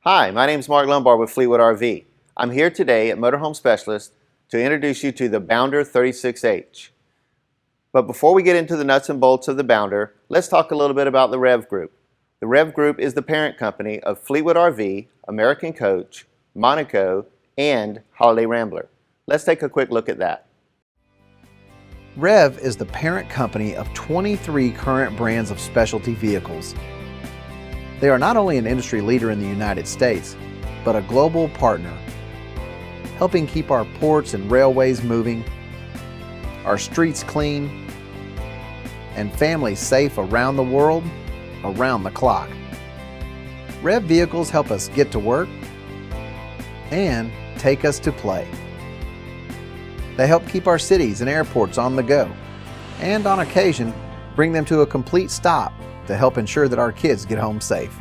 Hi, my name is Mark Lombard with Fleetwood RV. I'm here today at Motorhome Specialist to introduce you to the Bounder 36H. But before we get into the nuts and bolts of the Bounder, let's talk a little bit about the REV Group. The REV Group is the parent company of Fleetwood RV, American Coach, Monaco, and Holiday Rambler. Let's take a quick look at that. REV is the parent company of 23 current brands of specialty vehicles. They are not only an industry leader in the United States, but a global partner, helping keep our ports and railways moving, our streets clean, and families safe around the world, around the clock. REV vehicles help us get to work and take us to play. They help keep our cities and airports on the go, and on occasion, bring them to a complete stop to help ensure that our kids get home safe.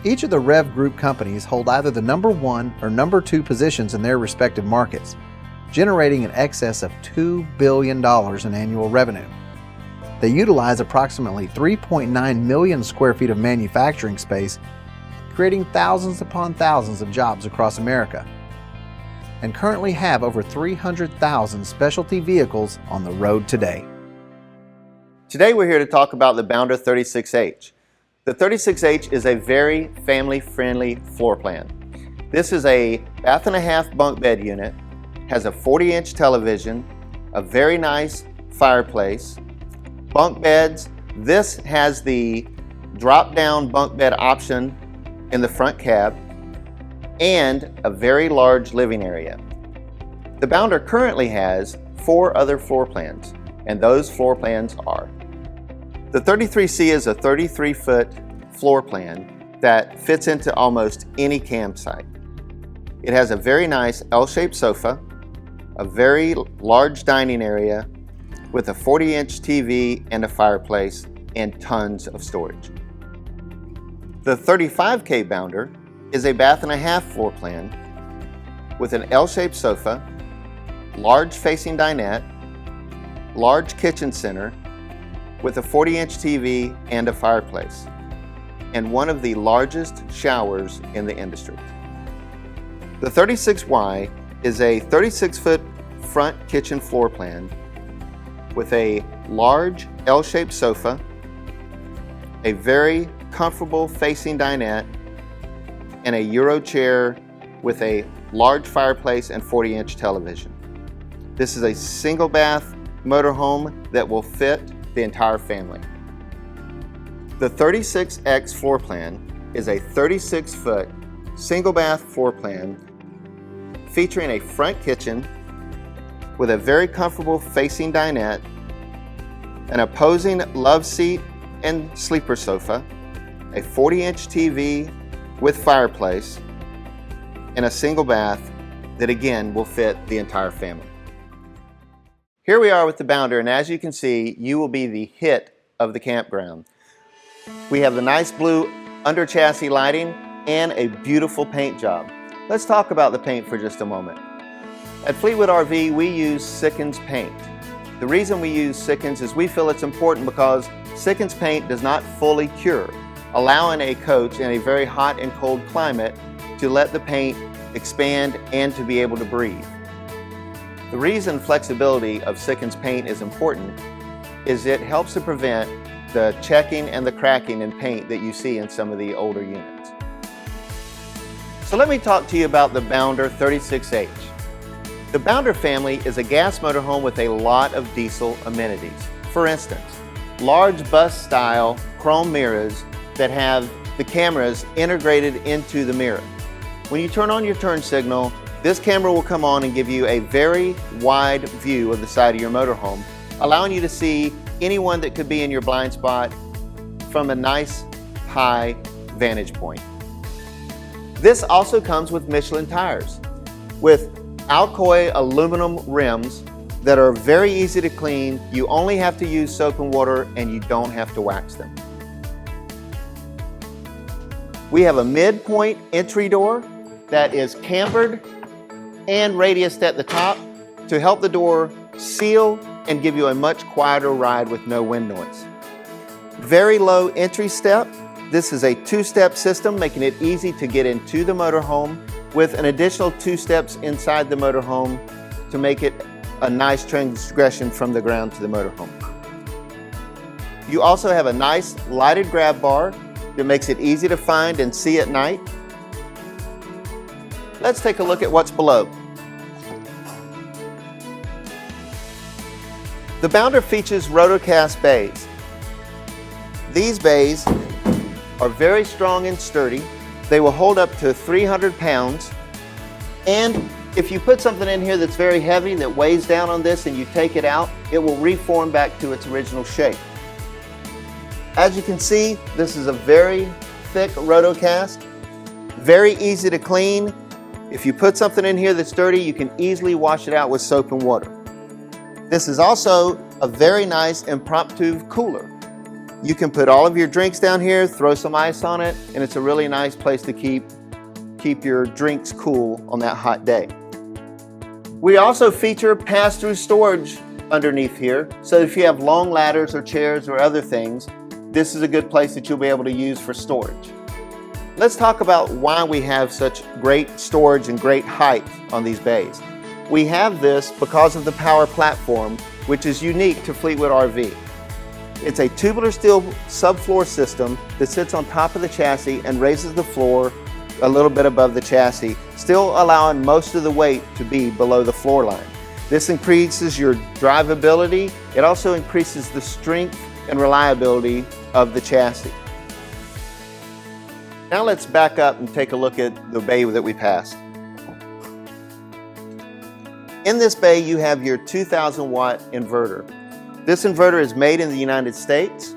Each of the REV Group companies hold either the number 1 or number 2 positions in their respective markets, generating in excess of $2 billion in annual revenue. They utilize approximately 3.9 million square feet of manufacturing space, creating thousands upon thousands of jobs across America, and currently have over 300,000 specialty vehicles on the road today. Today we're here to talk about the Bounder 36H. The 36H is a very family-friendly floor plan. This is a bath-and-a-half bunk bed unit, has a 40-inch television, a very nice fireplace, bunk beds. This has the drop-down bunk bed option in the front cab, and a very large living area. The Bounder currently has 4 other floor plans, and those floor plans are: the 33C is a 33-foot floor plan that fits into almost any campsite. It has a very nice L-shaped sofa, a very large dining area with a 40-inch TV and a fireplace, and tons of storage. The 35K Bounder is a bath-and-a-half floor plan with an L-shaped sofa, large facing dinette, large kitchen center, with a 40-inch TV and a fireplace, and one of the largest showers in the industry. The 36Y is a 36-foot front kitchen floor plan with a large L-shaped sofa, a very comfortable facing dinette, and a Euro chair with a large fireplace and 40-inch television. This is a single bath motorhome that will fit the entire family. The 36X floor plan is a 36-foot single bath floor plan featuring a front kitchen with a very comfortable facing dinette, an opposing love seat and sleeper sofa, a 40-inch TV with fireplace, and a single bath that again will fit the entire family. Here we are with the Bounder, and as you can see, you will be the hit of the campground. We have the nice blue under chassis lighting and a beautiful paint job. Let's talk about the paint for just a moment. At Fleetwood RV, we use Sikkens paint. The reason we use Sikkens is we feel it's important because Sikkens paint does not fully cure, allowing a coach in a very hot and cold climate to let the paint expand and to be able to breathe. The reason flexibility of Sikkens paint is important is it helps to prevent the checking and the cracking in paint that you see in some of the older units. So let me talk to you about the Bounder 36H. The Bounder family is a gas motorhome with a lot of diesel amenities. For instance, large bus-style chrome mirrors that have the cameras integrated into the mirror. When you turn on your turn signal, this camera will come on and give you a very wide view of the side of your motorhome, allowing you to see anyone that could be in your blind spot from a nice high vantage point. This also comes with Michelin tires with Alcoy aluminum rims that are very easy to clean. You only have to use soap and water and you don't have to wax them. We have a midpoint entry door that is cambered and radiused at the top to help the door seal and give you a much quieter ride with no wind noise. Very low entry step This is a two-step system, making it easy to get into the motorhome with an additional 2 steps inside the motorhome to make it a nice transgression from the ground to the motorhome. You also have a nice lighted grab bar that makes it easy to find and see at night. Let's take a look at what's below. The Bounder features rotocast bays. These bays are very strong and sturdy. They will hold up to 300 pounds. And if you put something in here that's very heavy that weighs down on this and you take it out, it will reform back to its original shape. As you can see, this is a very thick rotocast, very easy to clean. If you put something in here that's dirty, you can easily wash it out with soap and water. This is also a very nice impromptu cooler. You can put all of your drinks down here, throw some ice on it, and it's a really nice place to keep your drinks cool on that hot day. We also feature pass-through storage underneath here, so if you have long ladders or chairs or other things, this is a good place that you'll be able to use for storage. Let's talk about why we have such great storage and great height on these bays. We have this because of the power platform, which is unique to Fleetwood RV. It's a tubular steel subfloor system that sits on top of the chassis and raises the floor a little bit above the chassis, still allowing most of the weight to be below the floor line. This increases your drivability. It also increases the strength and reliability of the chassis. Now let's back up and take a look at the bay that we passed. In this bay, you have your 2,000 watt inverter. This inverter is made in the United States.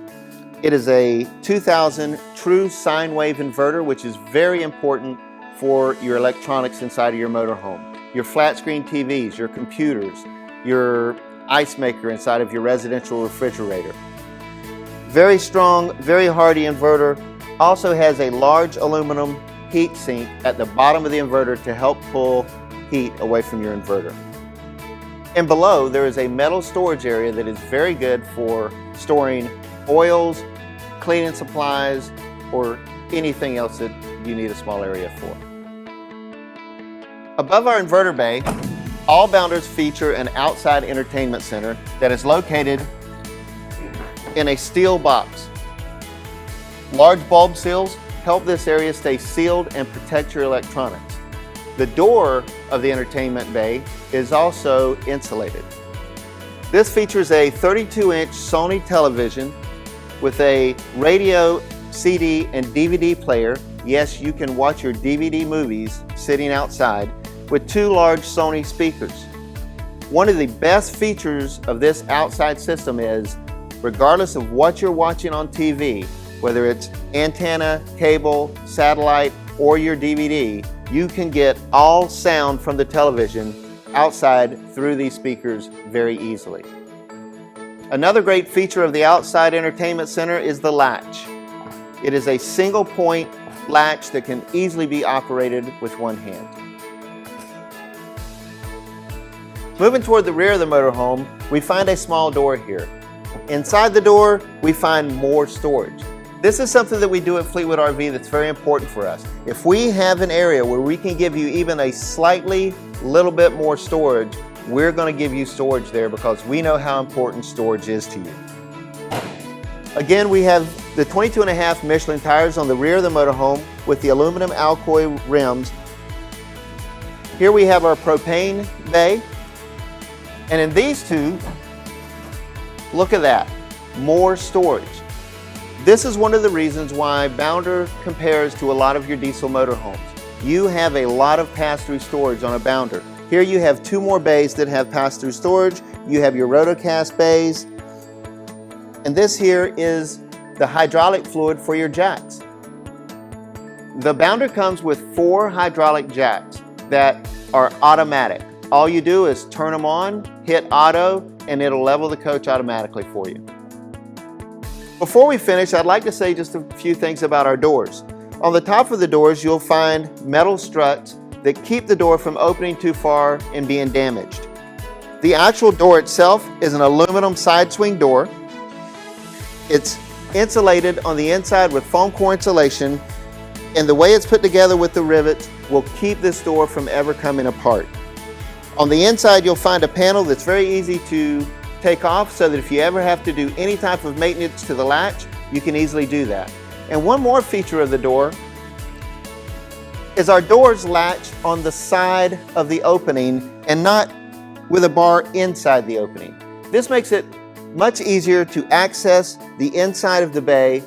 It is a 2000 true sine wave inverter, which is very important for your electronics inside of your motorhome. Your flat screen TVs, your computers, your ice maker inside of your residential refrigerator. Very strong, very hardy inverter. Also has a large aluminum heat sink at the bottom of the inverter to help pull heat away from your inverter. And below, there is a metal storage area that is very good for storing oils, cleaning supplies, or anything else that you need a small area for. Above our inverter bay, all Bounders feature an outside entertainment center that is located in a steel box. Large bulb seals help this area stay sealed and protect your electronics. The door of the entertainment bay is also insulated. This features a 32-inch Sony television with a radio, CD, and DVD player. Yes, you can watch your DVD movies sitting outside with 2 large Sony speakers. One of the best features of this outside system is, regardless of what you're watching on TV, whether it's antenna, cable, satellite, or your DVD, you can get all sound from the television outside through these speakers very easily. Another great feature of the outside entertainment center is the latch. It is a single point latch that can easily be operated with one hand. Moving toward the rear of the motorhome, we find a small door here. Inside the door, we find more storage. This is something that we do at Fleetwood RV that's very important for us. If we have an area where we can give you even a slightly little bit more storage, we're going to give you storage there because we know how important storage is to you. Again, we have the 22.5 Michelin tires on the rear of the motorhome with the aluminum alloy rims. Here we have our propane bay. And in these two, look at that, more storage. This is one of the reasons why Bounder compares to a lot of your diesel motorhomes. You have a lot of pass-through storage on a Bounder. Here you have 2 more bays that have pass-through storage. You have your rotocast bays. And this here is the hydraulic fluid for your jacks. The Bounder comes with 4 hydraulic jacks that are automatic. All you do is turn them on, hit auto, and it'll level the coach automatically for you. Before we finish, I'd like to say just a few things about our doors. On the top of the doors, you'll find metal struts that keep the door from opening too far and being damaged. The actual door itself is an aluminum side swing door. It's insulated on the inside with foam core insulation, and the way it's put together with the rivets will keep this door from ever coming apart. On the inside, you'll find a panel that's very easy to take off so that if you ever have to do any type of maintenance to the latch, you can easily do that. And one more feature of the door is our doors latch on the side of the opening and not with a bar inside the opening. This makes it much easier to access the inside of the bay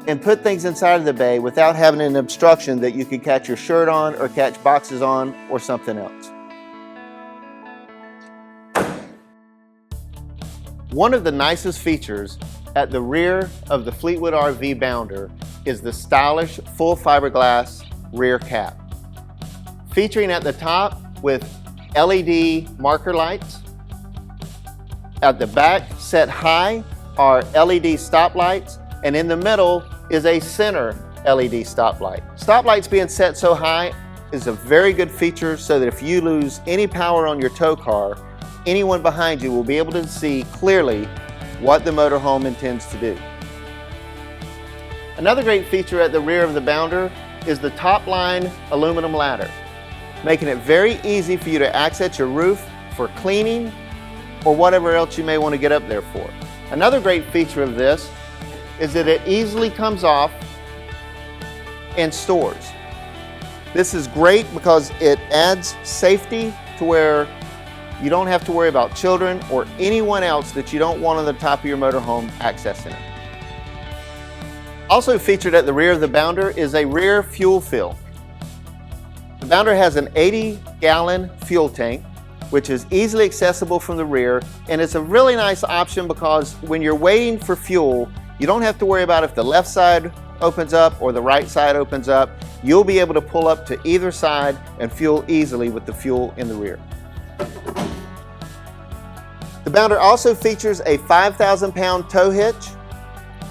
and put things inside of the bay without having an obstruction that you could catch your shirt on or catch boxes on or something else. One of the nicest features at the rear of the Fleetwood RV Bounder is the stylish full fiberglass rear cap. Featuring at the top with LED marker lights. At the back, set high, are LED stop lights, and in the middle is a center LED stoplight. Stoplights being set so high is a very good feature so that if you lose any power on your tow car, anyone behind you will be able to see clearly what the motorhome intends to do. Another great feature at the rear of the Bounder is the top line aluminum ladder, making it very easy for you to access your roof for cleaning or whatever else you may want to get up there for. Another great feature of this is that it easily comes off and stores. This is great because it adds safety to where you don't have to worry about children or anyone else that you don't want on the top of your motorhome accessing it. Also featured at the rear of the Bounder is a rear fuel fill. The Bounder has an 80-gallon fuel tank, which is easily accessible from the rear, and it's a really nice option because when you're waiting for fuel, you don't have to worry about if the left side opens up or the right side opens up. You'll be able to pull up to either side and fuel easily with the fuel in the rear. The Bounder also features a 5,000-pound tow hitch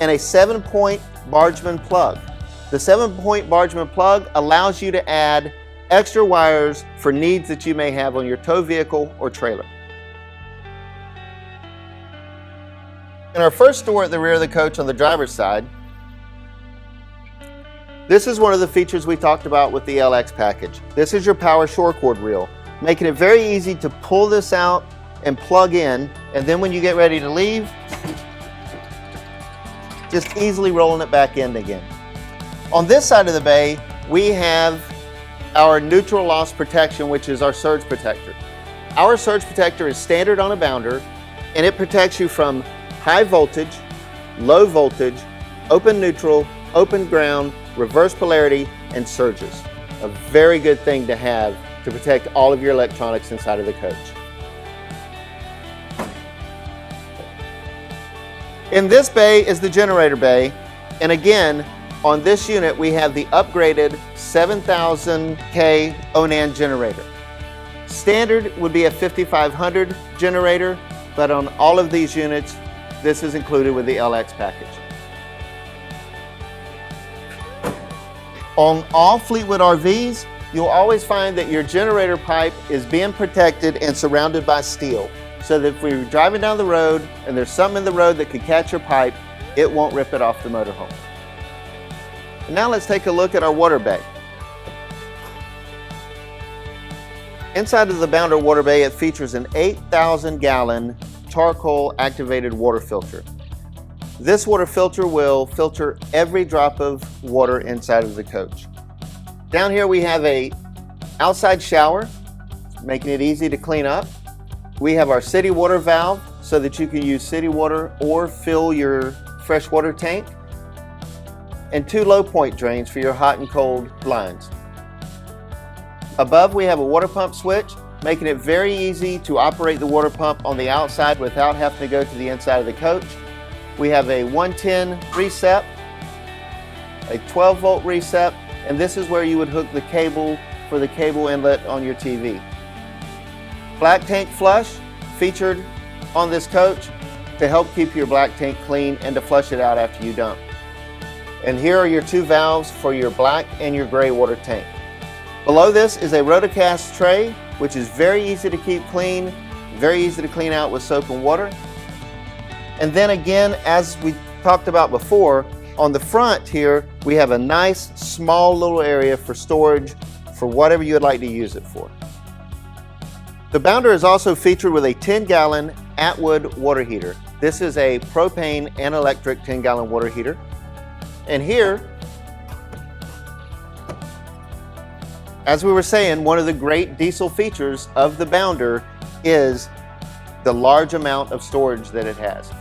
and a 7-point Bargeman plug. The 7-point Bargeman plug allows you to add extra wires for needs that you may have on your tow vehicle or trailer. In our first door at the rear of the coach on the driver's side, this is one of the features we talked about with the LX package. This is your power shore cord reel, making it very easy to pull this out and plug in, and then when you get ready to leave, just easily rolling it back in again. On this side of the bay, we have our neutral loss protection, which is our surge protector. Our surge protector is standard on a Bounder, and it protects you from high voltage, low voltage, open neutral, open ground, reverse polarity, and surges. A very good thing to have to protect all of your electronics inside of the coach. In this bay is the generator bay, and again, on this unit we have the upgraded 7000K Onan generator. Standard would be a 5500 generator, but on all of these units, this is included with the LX package. On all Fleetwood RVs, you'll always find that your generator pipe is being protected and surrounded by steel, so that if we're driving down the road and there's something in the road that could catch your pipe, it won't rip it off the motorhome. And now let's take a look at our water bay. Inside of the Bounder water bay, it features an 8,000-gallon charcoal activated water filter. This water filter will filter every drop of water inside of the coach. Down here we have an outside shower, making it easy to clean up. We have our city water valve so that you can use city water or fill your fresh water tank, and 2 low point drains for your hot and cold lines. Above we have a water pump switch, making it very easy to operate the water pump on the outside without having to go to the inside of the coach. We have a 110 recep, a 12 volt recep, and this is where you would hook the cable for the cable inlet on your TV. Black tank flush featured on this coach to help keep your black tank clean and to flush it out after you dump. And here are your 2 valves for your black and your gray water tank. Below this is a rotocast tray, which is very easy to keep clean, very easy to clean out with soap and water. And then again, as we talked about before, on the front here, we have a nice small little area for storage for whatever you would like to use it for. The Bounder is also featured with a 10-gallon Atwood water heater. This is a propane and electric 10-gallon water heater. And here, as we were saying, one of the great diesel features of the Bounder is the large amount of storage that it has.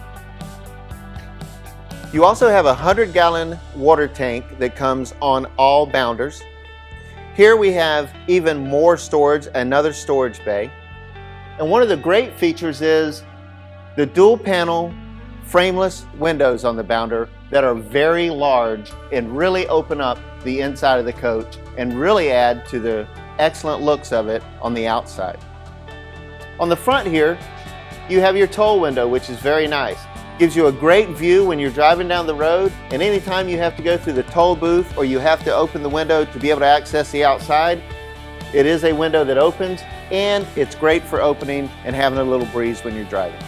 You also have a 100-gallon water tank that comes on all Bounders. Here we have even more storage, another storage bay. And one of the great features is the dual panel frameless windows on the Bounder that are very large and really open up the inside of the coach and really add to the excellent looks of it on the outside. On the front here, you have your toll window, which is very nice. Gives you a great view when you're driving down the road, and anytime you have to go through the toll booth or you have to open the window to be able to access the outside, it is a window that opens, and it's great for opening and having a little breeze when you're driving.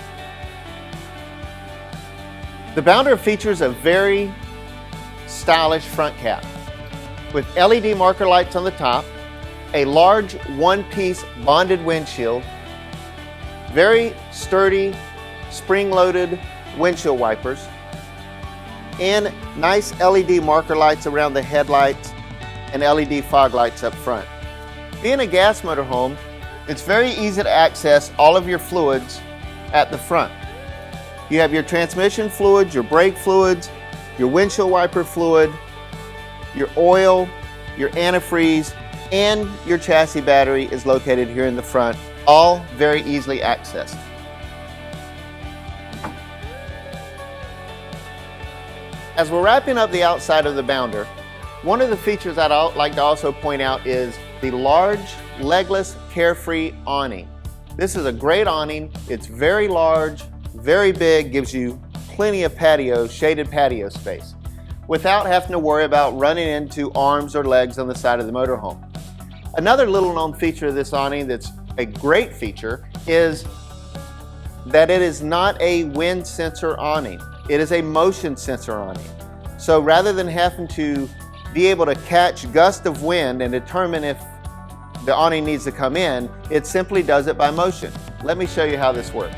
The Bounder features a very stylish front cap with LED marker lights on the top, a large one-piece bonded windshield, very sturdy spring-loaded windshield wipers, and nice LED marker lights around the headlights and LED fog lights up front. Being a gas motorhome, it's very easy to access all of your fluids at the front. You have your transmission fluids, your brake fluids, your windshield wiper fluid, your oil, your antifreeze, and your chassis battery is located here in the front, all very easily accessed. As we're wrapping up the outside of the Bounder, one of the features that I'd like to also point out is the large, legless, carefree awning. This is a great awning. It's very large, very big, gives you plenty of shaded patio space, without having to worry about running into arms or legs on the side of the motorhome. Another little known feature of this awning that's a great feature is that it is not a wind sensor awning. It is a motion sensor awning. So rather than having to be able to catch gusts of wind and determine if the awning needs to come in, it simply does it by motion. Let me show you how this works.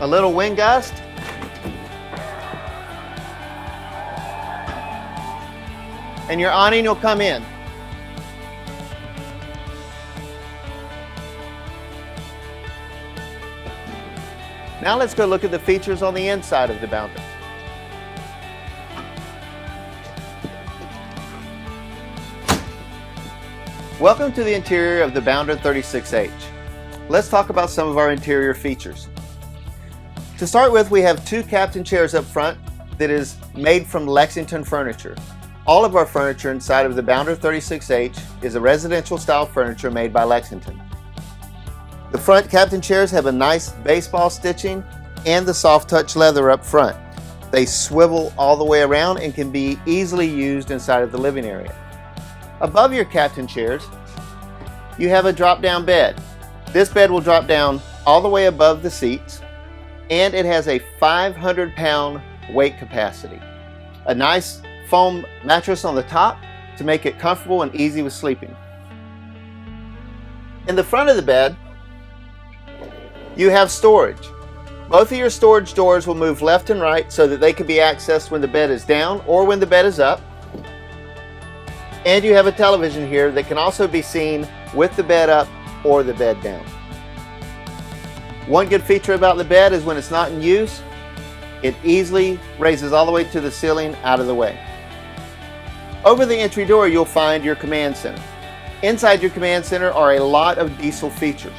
A little wind gust, and your awning will come in. Now let's go look at the features on the inside of the Bounder. Welcome to the interior of the Bounder 36H. Let's talk about some of our interior features. To start with, we have two captain chairs up front that is made from Lexington furniture. All of our furniture inside of the Bounder 36H is a residential style furniture made by Lexington. The front captain chairs have a nice baseball stitching and the soft touch leather up front. They swivel all the way around and can be easily used inside of the living area. Above your captain chairs, you have a drop down bed. This bed will drop down all the way above the seats, and it has a 500-pound weight capacity. A nice foam mattress on the top to make it comfortable and easy with sleeping. In the front of the bed, you have storage. Both of your storage doors will move left and right so that they can be accessed when the bed is down or when the bed is up. And you have a television here that can also be seen with the bed up or the bed down. One good feature about the bed is when it's not in use, it easily raises all the way to the ceiling out of the way. Over the entry door, you'll find your command center. Inside your command center are a lot of diesel features.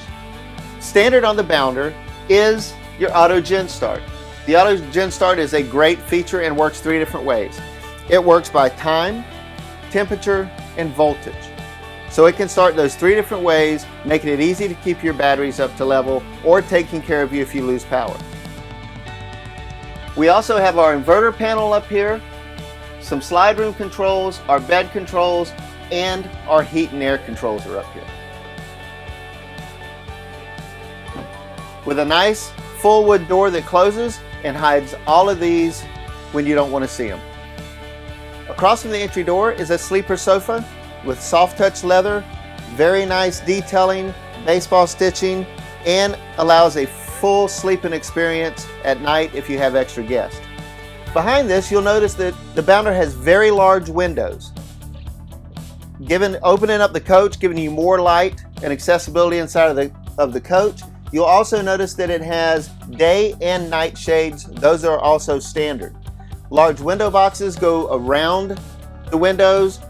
Standard on the Bounder is your Auto Gen Start. The Auto Gen Start is a great feature and works three different ways. It works by time, temperature, and voltage. So it can start those three different ways, making it easy to keep your batteries up to level or taking care of you if you lose power. We also have our inverter panel up here, some slide room controls, our bed controls, and our heat and air controls are up here. with a nice full wood door that closes and hides all of these when you don't want to see them. Across from the entry door is a sleeper sofa with soft touch leather, very nice detailing, baseball stitching, and allows a full sleeping experience at night if you have extra guests. Behind this, you'll notice that the Bounder has very large windows, opening up the coach, giving you more light and accessibility inside of the coach. You'll also notice that it has day and night shades. Those are also standard. Large window boxes go around the windows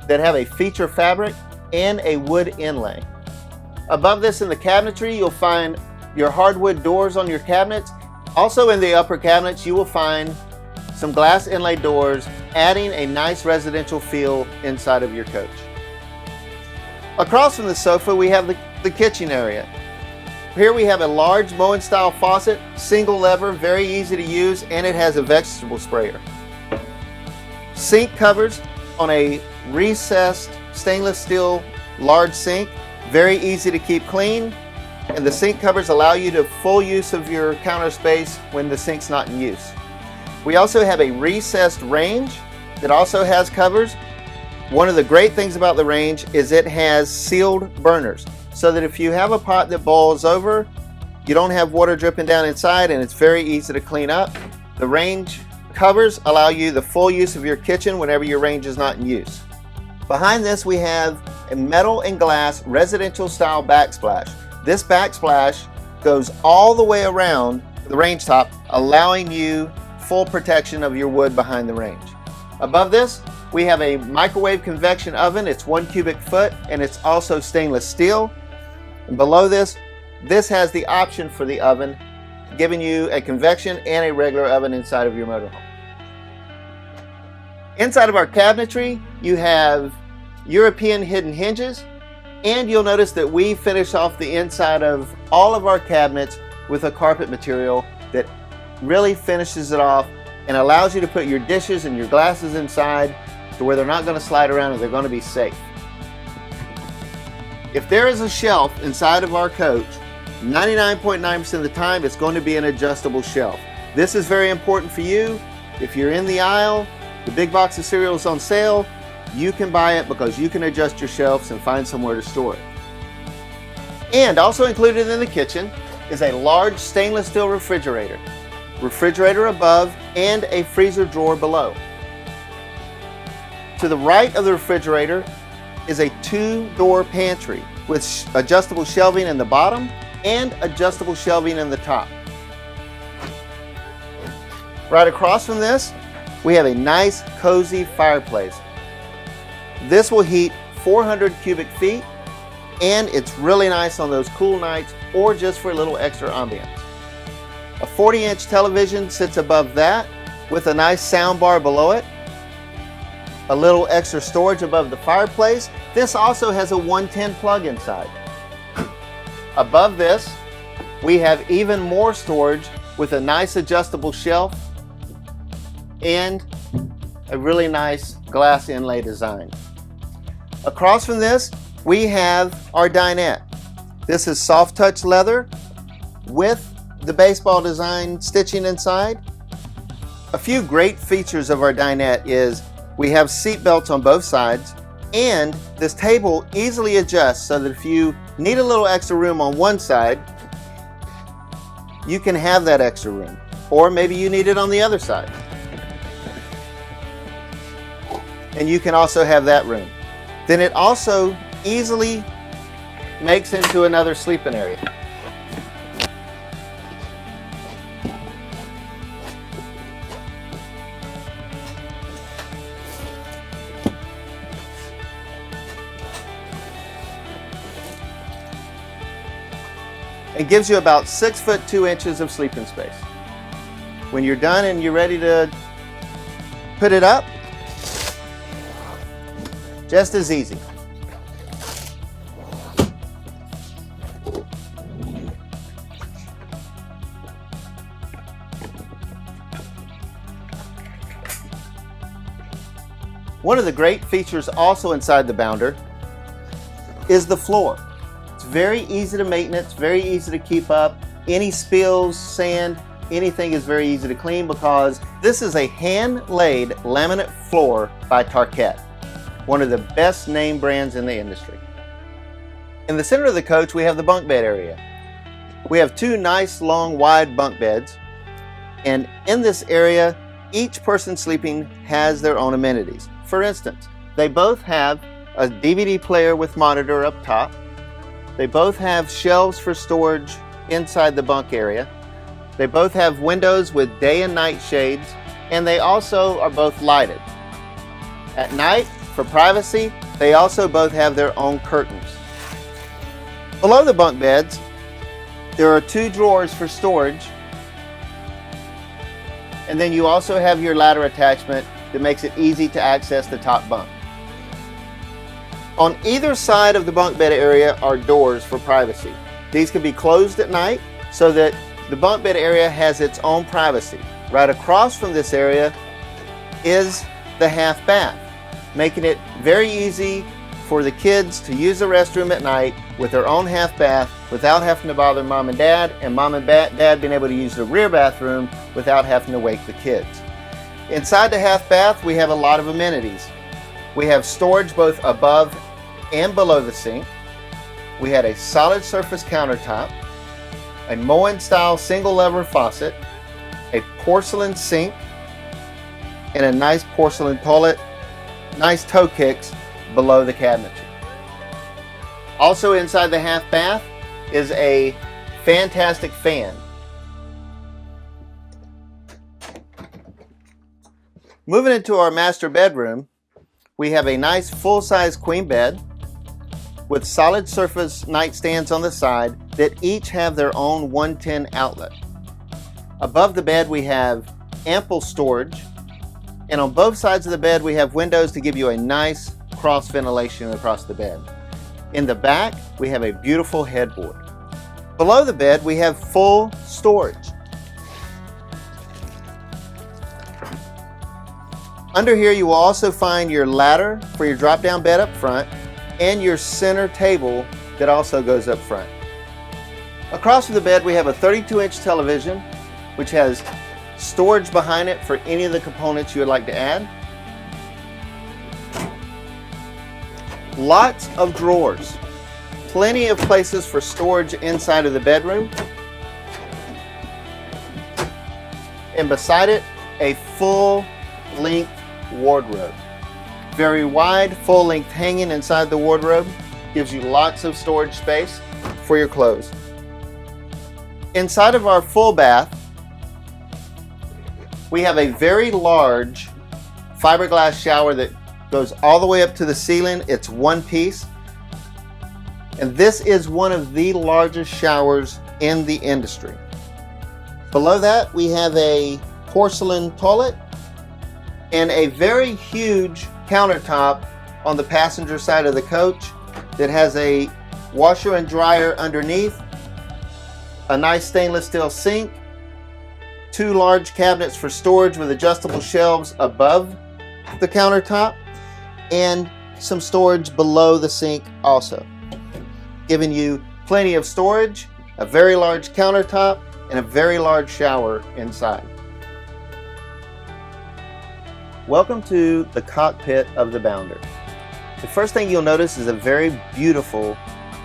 that have a feature fabric and a wood inlay. Above this in the cabinetry, you'll find your hardwood doors on your cabinets. Also in the upper cabinets, you will find some glass inlay doors, adding a nice residential feel inside of your coach. Across from the sofa, we have the kitchen area. Here we have a large Moen style faucet, single lever, very easy to use, and it has a vegetable sprayer. Sink covers on a recessed stainless steel large sink, very easy to keep clean, and the sink covers allow you to full use of your counter space when the sink's not in use. We also have a recessed range that also has covers. One of the great things about the range is it has sealed burners, so that if you have a pot that boils over, you don't have water dripping down inside, and it's very easy to clean up. The range covers allow you the full use of your kitchen whenever your range is not in use. Behind this, we have a metal and glass residential style backsplash. This backsplash goes all the way around the range top, allowing you full protection of your wood behind the range. Above this, we have a microwave convection oven. It's 1 cubic foot, and it's also stainless steel. And below this has the option for the oven, giving you a convection and a regular oven inside of your motorhome. Inside of our cabinetry, you have European hidden hinges, and you'll notice that we finish off the inside of all of our cabinets with a carpet material that really finishes it off and allows you to put your dishes and your glasses inside to where they're not going to slide around and they're going to be safe. If there is a shelf inside of our coach, 99.9% of the time it's going to be an adjustable shelf. This is very important for you. If you're in the aisle, the big box of cereal is on sale, you can buy it because you can adjust your shelves and find somewhere to store it. And also included in the kitchen is a large stainless steel refrigerator above, and a freezer drawer below. To the right of the refrigerator is a 2-door pantry with adjustable shelving in the bottom and adjustable shelving in the top. Right across from this, we have a nice cozy fireplace. This will heat 400 cubic feet, and it's really nice on those cool nights or just for a little extra ambiance. A 40-inch television sits above that with a nice sound bar below it. A little extra storage above the fireplace. This also has a 110 plug inside. Above this, we have even more storage with a nice adjustable shelf and a really nice glass inlay design. Across from this, we have our dinette. This is soft touch leather with the baseball design stitching inside. A few great features of our dinette is we have seat belts on both sides, and this table easily adjusts so that if you need a little extra room on one side, you can have that extra room, or maybe you need it on the other side, and you can also have that room. Then it also easily makes into another sleeping area. It gives you about 6 foot 2 inches of sleeping space. When you're done and you're ready to put it up, just as easy. One of the great features also inside the Bounder is the floor. It's very easy to maintenance, very easy to keep up. Any spills, sand, anything is very easy to clean because this is a hand-laid laminate floor by Tarkett, one of the best name brands in the industry. In the center of the coach, we have the bunk bed area. We have two nice, long, wide bunk beds, and in this area, each person sleeping has their own amenities. For instance, they both have a DVD player with monitor up top. They both have shelves for storage inside the bunk area. They both have windows with day and night shades, and they also are both lighted. At night, for privacy, they also both have their own curtains. Below the bunk beds, there are two drawers for storage, and then you also have your ladder attachment that makes it easy to access the top bunk. On either side of the bunk bed area are doors for privacy. These can be closed at night so that the bunk bed area has its own privacy. Right across from this area is the half bath, making it very easy for the kids to use the restroom at night with their own half bath without having to bother mom and dad dad being able to use the rear bathroom without having to wake the kids. Inside the half bath, we have a lot of amenities. We have storage both above and below the sink. We had a solid surface countertop, a Moen style single lever faucet, a porcelain sink, and a nice porcelain toilet, nice toe kicks below the cabinetry. Also inside the half bath is a fantastic fan. Moving into our master bedroom, we have a nice full-size queen bed with solid surface nightstands on the side that each have their own 110 outlet. Above the bed we have ample storage, and on both sides of the bed we have windows to give you a nice cross ventilation across the bed. In the back we have a beautiful headboard. Below the bed we have full storage. Under here you will also find your ladder for your drop-down bed up front and your center table that also goes up front. Across from the bed we have a 32-inch television which has storage behind it for any of the components you would like to add. Lots of drawers. Plenty of places for storage inside of the bedroom. And beside it, a full-length wardrobe. Very wide, full-length hanging inside the wardrobe. Gives you lots of storage space for your clothes. Inside of our full bath, we have a very large fiberglass shower that goes all the way up to the ceiling. It's one piece. And this is one of the largest showers in the industry. Below that, we have a porcelain toilet and a very huge countertop on the passenger side of the coach that has a washer and dryer underneath, a nice stainless steel sink, two large cabinets for storage with adjustable shelves above the countertop, and some storage below the sink also, giving you plenty of storage, a very large countertop, and a very large shower inside. Welcome to the cockpit of the Bounder. The first thing you'll notice is a very beautiful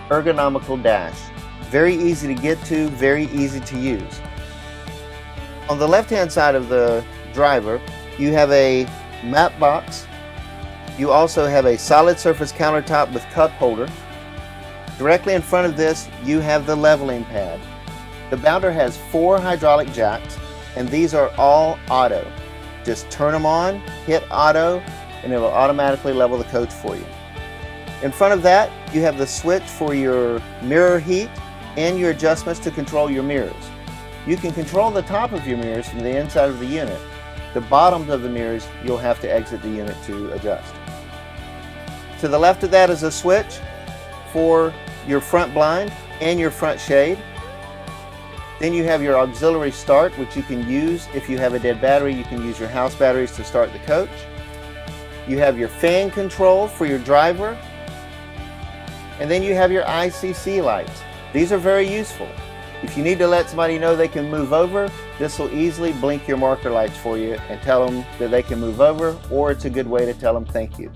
ergonomical dash. Very easy to get to, very easy to use. On the left-hand side of the driver, you have a map box. You also have a solid surface countertop with cup holder. Directly in front of this, you have the leveling pad. The Bounder has 4 hydraulic jacks, and these are all auto. Just turn them on, hit auto, and it will automatically level the coach for you. In front of that, you have the switch for your mirror heat and your adjustments to control your mirrors. You can control the top of your mirrors from the inside of the unit. The bottoms of the mirrors, you'll have to exit the unit to adjust. To the left of that is a switch for your front blind and your front shade. Then you have your auxiliary start, which you can use if you have a dead battery. You can use your house batteries to start the coach. You have your fan control for your driver. And then you have your ICC lights. These are very useful. If you need to let somebody know they can move over, this will easily blink your marker lights for you and tell them that they can move over, or it's a good way to tell them thank you.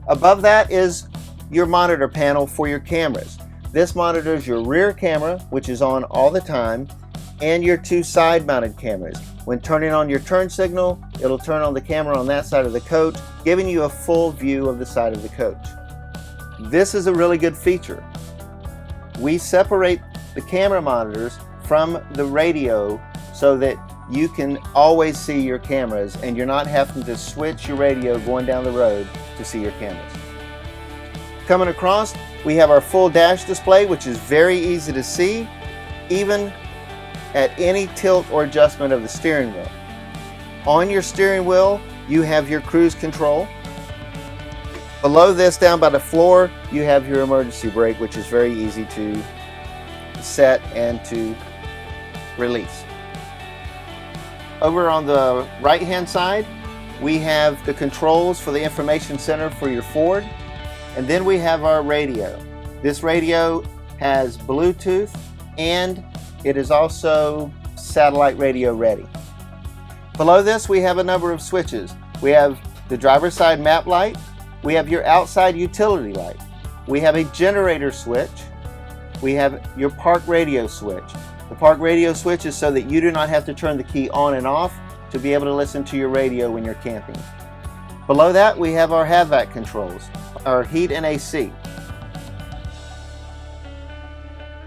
Above that is your monitor panel for your cameras. This monitors your rear camera, which is on all the time, and your two side-mounted cameras. When turning on your turn signal, it'll turn on the camera on that side of the coach, giving you a full view of the side of the coach. This is a really good feature. We separate the camera monitors from the radio so that you can always see your cameras and you're not having to switch your radio going down the road to see your cameras. Coming across, we have our full dash display, which is very easy to see, even at any tilt or adjustment of the steering wheel. On your steering wheel, you have your cruise control. Below this, down by the floor, you have your emergency brake, which is very easy to set and to release. Over on the right hand side, we have the controls for the information center for your Ford, and then we have our radio. This radio has Bluetooth and it is also satellite radio ready. Below this, we have a number of switches. We have the driver's side map light, we have your outside utility light, we have a generator switch, we have your park radio switch. The park radio switch is so that you do not have to turn the key on and off to be able to listen to your radio when you're camping. Below that, we have our HVAC controls, our heat and AC.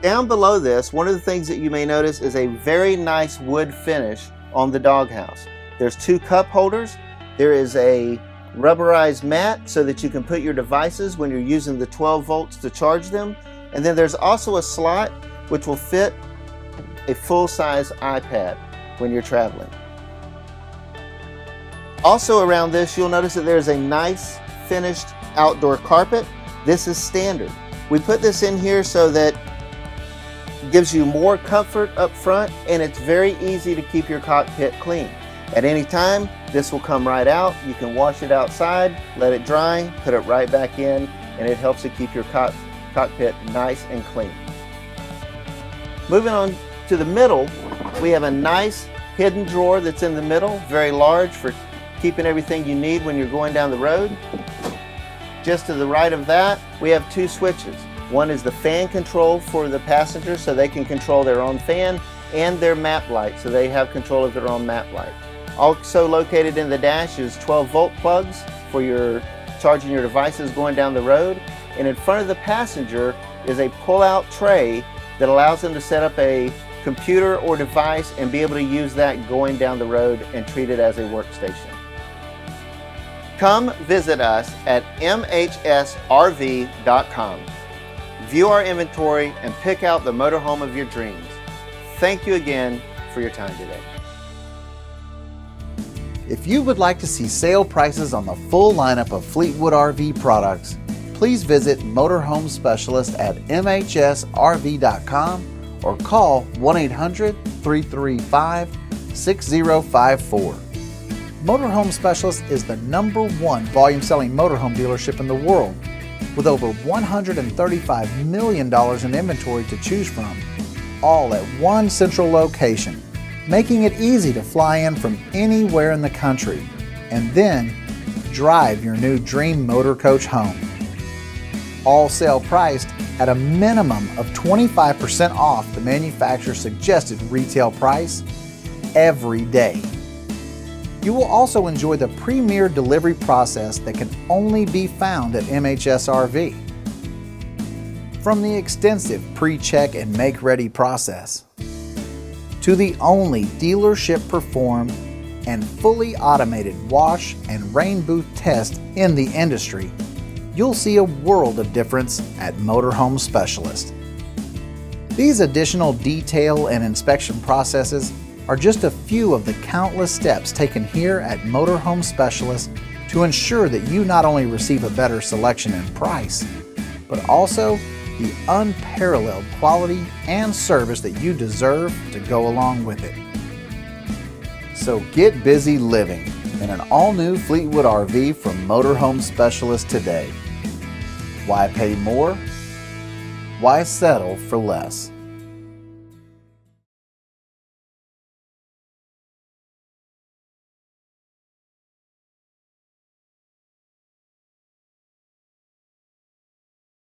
Down below this, one of the things that you may notice is a very nice wood finish on the doghouse. There's two cup holders. There is a rubberized mat so that you can put your devices when you're using the 12 volts to charge them. And then there's also a slot which will fit a full-size iPad when you're traveling. Also around this, you'll notice that there's a nice finished outdoor carpet. This is standard. We put this in here so that it gives you more comfort up front, and it's very easy to keep your cockpit clean. At any time, this will come right out. You can wash it outside, let it dry, put it right back in, and it helps to keep your cockpit nice and clean. Moving on to the middle, we have a nice hidden drawer that's in the middle, very large for keeping everything you need when you're going down the road. Just to the right of that, we have two switches. One is the fan control for the passengers so they can control their own fan, and their map light so they have control of their own map light. Also located in the dash is 12-volt plugs for your charging your devices going down the road. And in front of the passenger is a pull-out tray that allows them to set up a computer or device and be able to use that going down the road and treat it as a workstation. Come visit us at mhsrv.com. View our inventory and pick out the motorhome of your dreams. Thank you again for your time today. If you would like to see sale prices on the full lineup of Fleetwood RV products, please visit Motorhome Specialist at mhsrv.com or call 1-800-335-6054. Motorhome Specialist is the #1 volume selling motorhome dealership in the world, with over $135 million in inventory to choose from, all at one central location, making it easy to fly in from anywhere in the country and then drive your new dream motor coach home. All sale priced at a minimum of 25% off the manufacturer's suggested retail price every day. You will also enjoy the premier delivery process that can only be found at MHSRV. From the extensive pre-check and make-ready process, to the only dealership-performed and fully automated wash and rain boot test in the industry, you'll see a world of difference at Motorhome Specialist. These additional detail and inspection processes are just a few of the countless steps taken here at Motorhome Specialist to ensure that you not only receive a better selection and price, but also the unparalleled quality and service that you deserve to go along with it. So get busy living in an all-new Fleetwood RV from Motorhome Specialist today. Why pay more? Why settle for less?